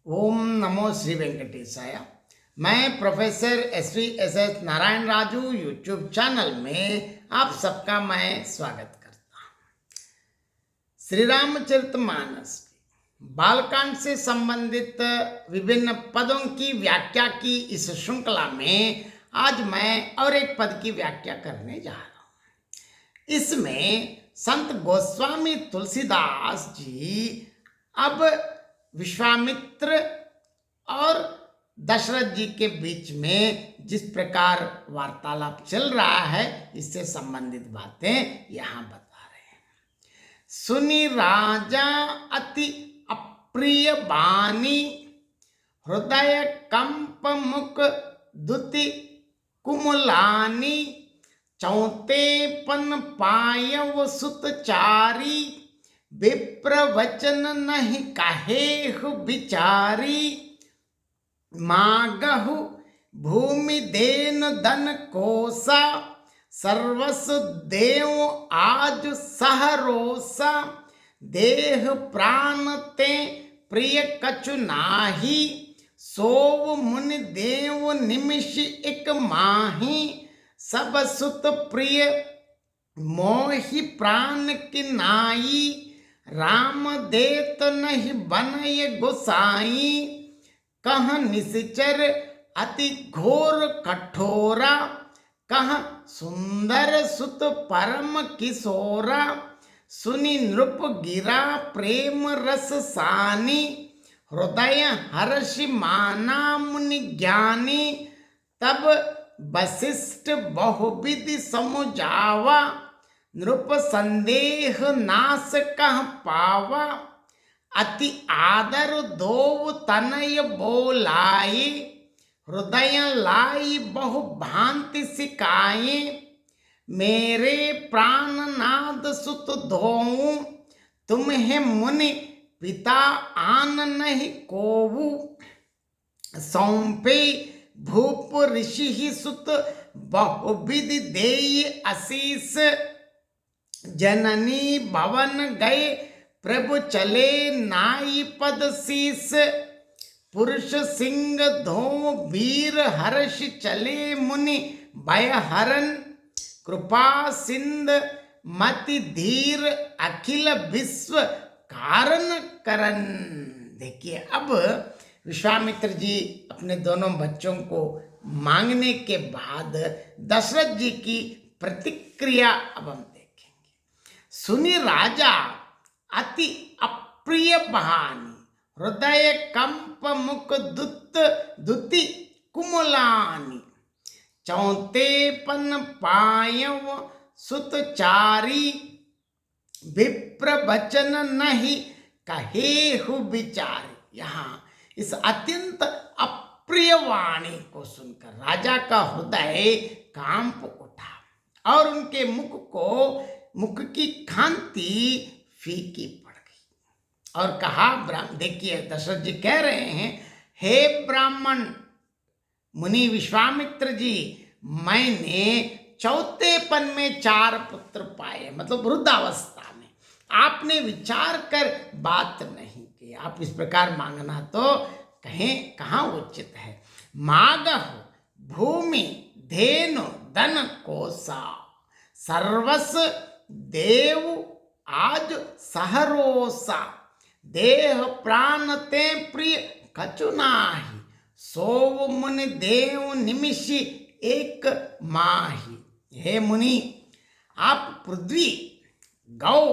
ओम नमो श्री वेंकटेशाय। मैं professor S Narayan Raju YouTube channel में आप सबका मैं स्वागत करता हूँ। श्री रामचरितमानस बालकांड से संबंधित विभिन्न पदों की व्याख्या की इस श्रृंखला में आज मैं और एक पद की व्याख्या करने जा रहा हूँ। इसमें संत गोस्वामी तुलसीदास जी अब विश्वामित्र और दशरथ जी के बीच में जिस प्रकार वार्तालाप चल रहा है इससे संबंधित बातें यहाँ बता रहे हैं। सुनी राजा अति अप्रिय बानी, हृदय कंप मुख दुति कुमलानी, चौथे पन पायव सुतचारी, विप्र वचन नहीं कहेहु बिचारी, मागहु भूमि देन धन कोसा, सर्वस्व देव आज सहरोसा, देह प्राण ते प्रिय कछु नाही, सोव मुनि देव निमिष एक माही, सब सुत प्रिय मोहि प्राण की नाई, राम देत नहीं बनय गोसाई, कह निश्चर अति घोर कठोरा, कह सुंदर सुत परम किशोरा, सुनि नृप गिरा प्रेम रस सानी, हृदय हर्षि माना मुनि ज्ञानी, तब वशिष्ठ बहुविधि समुझावा, नृप संदेह नाश कह पावा, अति आदर दो तनय बोलाई, हृदय लाई बहु भांति सिकाए, मेरे प्राणनाद सुत धोऊं, तुम्हें मुनि पिता आन नहीं कोवु, सौंपे भूप ऋषि ही सुत बहुविधि देय आशीष, जननी भवन गए प्रभु चले नाई पद शीस, पुरुष सिंह धो वीर हर्ष चले मुनि भय हरन, कृपा सिंध मति धीर अखिल विश्व कारण करन। देखिए, अब विश्वामित्र जी अपने दोनों बच्चों को मांगने के बाद दशरथ जी की प्रतिक्रिया अब हम देखेंगे। सुनी राजा अति अप्रिय बहानी, हृदय कंप मुख दुति कुमलानी, चौथे पन पायव सुतचारी, विप्र वचन नहीं कहेहु बिचारी। यहाँ इस अत्यंत अप्रिय वाणी को सुनकर राजा का हृदय कांप उठा और उनके मुख की कांति फीकी पड़ गई और कहा, देखिए दशरथ जी कह रहे हैं, हे ब्राह्मण मुनि विश्वामित्र जी, मैंने चौथेपन में 4 पुत्र पाए, मतलब वृद्धावस्था में। आपने विचार कर बात नहीं की, आप इस प्रकार मांगना तो कहाँ उचित है। मागहु भूमि धेनु धन कोसा, सर्वस्व देव आज सहरोसा, देह प्राण ते प्रिय कछु नाही, सोव मुनि देव निमिषि एक माही। हे मुनि, आप पृथ्वी गौ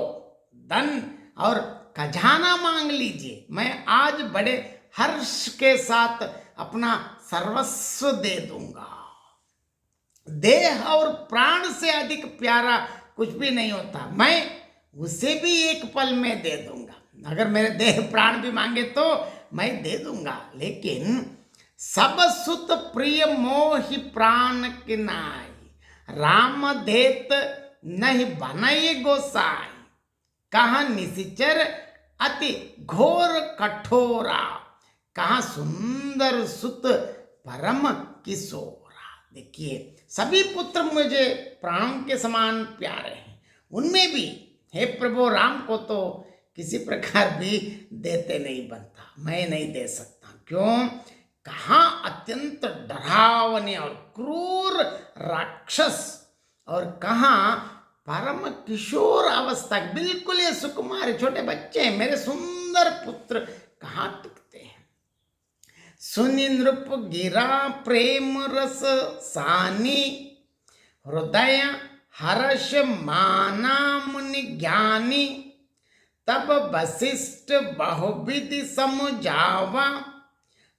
धन और खजाना मांग लीजिए, मैं आज बड़े हर्ष के साथ अपना सर्वस्व दे दूंगा। देह और प्राण से अधिक प्यारा कुछ भी नहीं होता, मैं उसे भी एक पल में दे दूंगा। अगर मेरे देह प्राण भी मांगे तो मैं दे दूंगा, लेकिन सब सुत प्रिय मोहि प्राण की नाई, राम देत नहीं बनय गोसाई, कहा निश्चर अति घोर कठोरा, कहा सुंदर सुत परम किशोरा। देखिए, सभी पुत्र मुझे प्राण के समान प्यारे हैं, उनमें भी हे प्रभु राम को तो किसी प्रकार भी देते नहीं बनता, मैं नहीं दे सकता। क्यों? कहाँ अत्यंत डरावने और क्रूर राक्षस और कहाँ परम किशोर अवस्था, बिल्कुल ये सुकुमार छोटे बच्चे हैं, मेरे सुंदर पुत्र कहाँ टिकते हैं। सुनि नृप गिरा प्रेम रस सानी, हृदय हर्ष माना मुनि ज्ञानी, तब वशिष्ठ बहुविधि समझावा,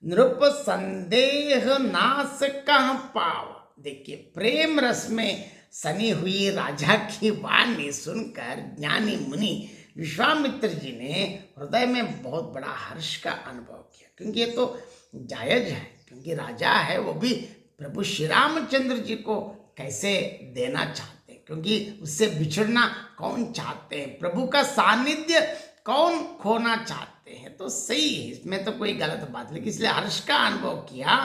नृप संदेह नाश कह पावा। देखिए, प्रेम रस में सनी हुई राजा की वाणी सुनकर ज्ञानी मुनि विश्वामित्र जी ने हृदय में बहुत बड़ा हर्ष का अनुभव किया, क्योंकि ये तो जायज है, क्योंकि राजा है वो भी प्रभु श्री रामचंद्र जी को कैसे देना चाहते हैं, क्योंकि उससे बिछड़ना कौन चाहते हैं, प्रभु का सानिध्य कौन खोना चाहते हैं। तो सही है, इसमें तो कोई गलत बात नहीं, इसलिए हर्ष का अनुभव किया।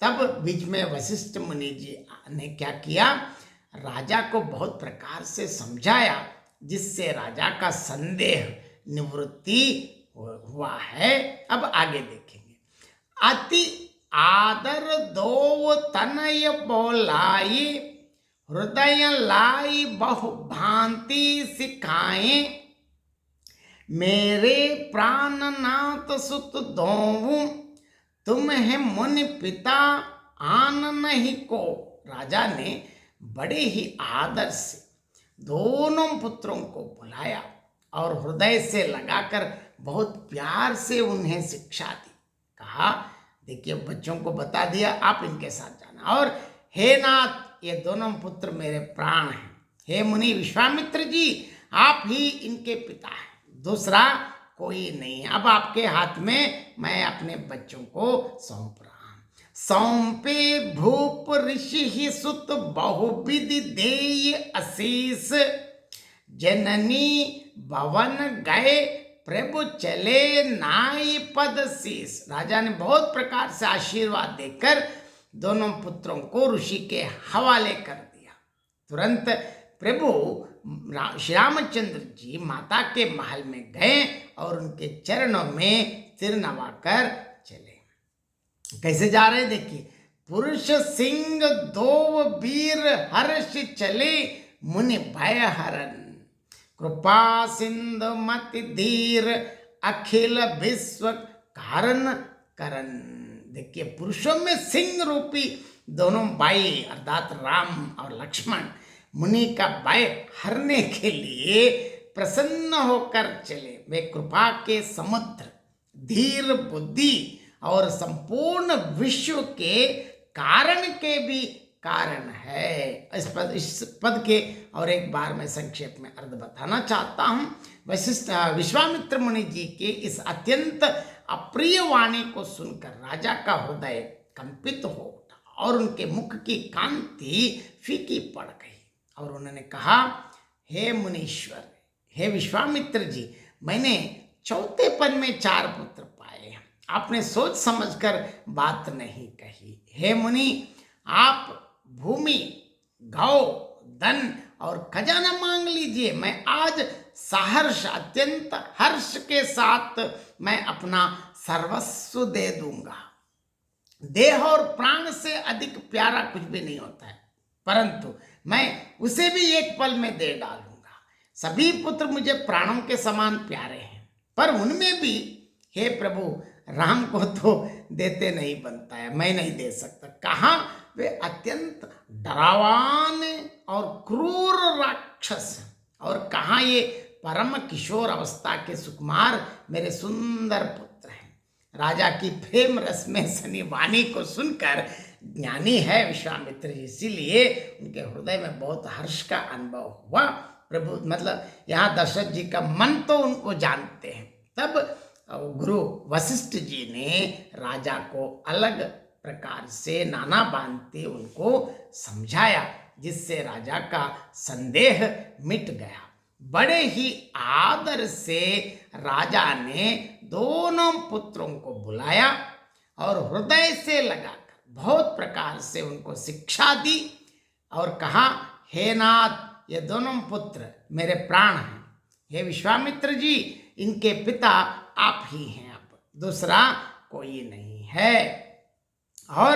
तब बीच में वशिष्ठ मुनि जी ने क्या किया, राजा को बहुत प्रकार से समझाया, जिससे राजा का संदेह निवृत्ति हुआ है। अब आगे देखेंगे। अति आदर दो तनय बोलाई, हृदय लाई बहु भांति सिखाए, मेरे प्राणनाथ सुत दोऊ, तुम है मुनि पिता आन नहीं को। राजा ने बड़े ही आदर से दोनों पुत्रों को बुलाया और हृदय से लगाकर बहुत प्यार से उन्हें शिक्षा दी। कहा, देखिए, बच्चों को बता दिया आप इनके साथ जाना, और हे नाथ, ये दोनों पुत्र मेरे प्राण हैं, हे मुनि विश्वामित्र जी, आप ही इनके पिता हैं, दूसरा कोई नहीं है। अब आपके हाथ में मैं अपने बच्चों को सौंप रहा हूं। सौंपे भूप ऋषि ही सुत बहुविधि देय अशीष, जननी भवन गए प्रभु चले नाई पद शीस। राजा ने बहुत प्रकार से आशीर्वाद देकर दोनों पुत्रों को ऋषि के हवाले कर दिया। तुरंत प्रभु श्री रामचंद्र जी माता के महल में गए और उनके चरणों में सिर नवाकर चले। कैसे जा रहे देखिए, पुरुष सिंह दो वीर हर्ष चले, मुनि भय हरन, कृपा सिंधु मति धीर, अखिल विश्व कारण करन। देखिए, पुरुषों में सिंह रूपी दोनों भाई अर्थात राम और लक्ष्मण मुनि का भय हरने के लिए प्रसन्न होकर चले। वे कृपा के समुद्र, धीर बुद्धि और संपूर्ण विश्व के कारण के भी कारण है। इस पद के और एक बार मैं संक्षेप में अर्थ बताना चाहता हूँ। विश्वामित्र मुनि जी के इस अत्यंत अप्रिय वाणी को सुनकर राजा का हृदय कंपित हो उठा और उनके मुख की कांति फीकी पड़ गई, और उन्होंने कहा, हे मुनीश्वर, हे विश्वामित्र जी, मैंने चौथेपन में 4 पुत्र पाए हैं, आपने सोच समझकर बात नहीं कही। हे मुनि, आप भूमि, गौ, धन और खजाना मांग लीजिए, मैं आज सहर्ष अत्यंत हर्ष के साथ मैं अपना सर्वस्व दे दूंगा। देह और प्राण से अधिक प्यारा कुछ भी नहीं होता है, परंतु मैं उसे भी एक पल में दे डालूंगा। सभी पुत्र मुझे प्राणों के समान प्यारे हैं, पर उनमें भी हे प्रभु, राम को तो देते नहीं बनता है, मैं नहीं दे सकता। कहाँ वे अत्यंत डरावान और क्रूर राक्षस हैं, और कहाँ ये परम किशोर अवस्था के सुकुमार मेरे सुंदर पुत्र हैं। राजा की प्रेम रस में सनी वाणी को सुनकर ज्ञानी है विश्वामित्र जी, इसीलिए उनके हृदय में बहुत हर्ष का अनुभव हुआ। प्रभु मतलब यहाँ दशरथ जी का मन तो उनको जानते हैं। तब गुरु वशिष्ठ जी ने राजा को अलग प्रकार से नाना बांधते उनको समझाया, जिससे राजा का संदेह मिट गया। बड़े ही आदर से राजा ने दोनों पुत्रों को बुलाया और हृदय से लगाकर बहुत प्रकार से उनको शिक्षा दी और कहा, हे नाथ, ये दोनों पुत्र मेरे प्राण हैं। हे विश्वामित्र जी, इनके पिता आप ही हैं। अब दूसरा कोई नहीं है। और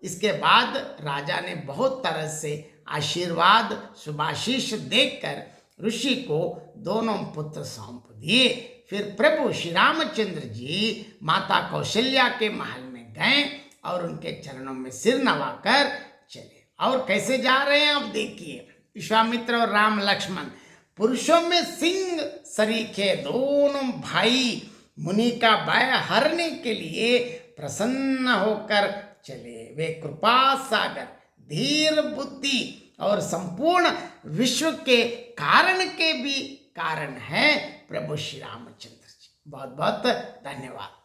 इसके बाद राजा ने बहुत तरह से आशीर्वाद शुभाशीष देकर ऋषि को दोनों पुत्र सौंप दिए। फिर प्रभु श्री रामचंद्र जी माता कौशल्या के महल में गए और उनके चरणों में सिर नवाकर चले। और कैसे जा रहे हैं आप देखिए। विश्वामित्र और राम लक्ष्मण पुरुषों में सिंह सरीखे दोनों भाई मुनि का भय हरने के लिए प्रसन्न होकर चले। वे कृपा सागर, धीर बुद्धि और संपूर्ण विश्व के कारण के भी कारण है प्रभु श्री रामचंद्र जी। बहुत बहुत धन्यवाद।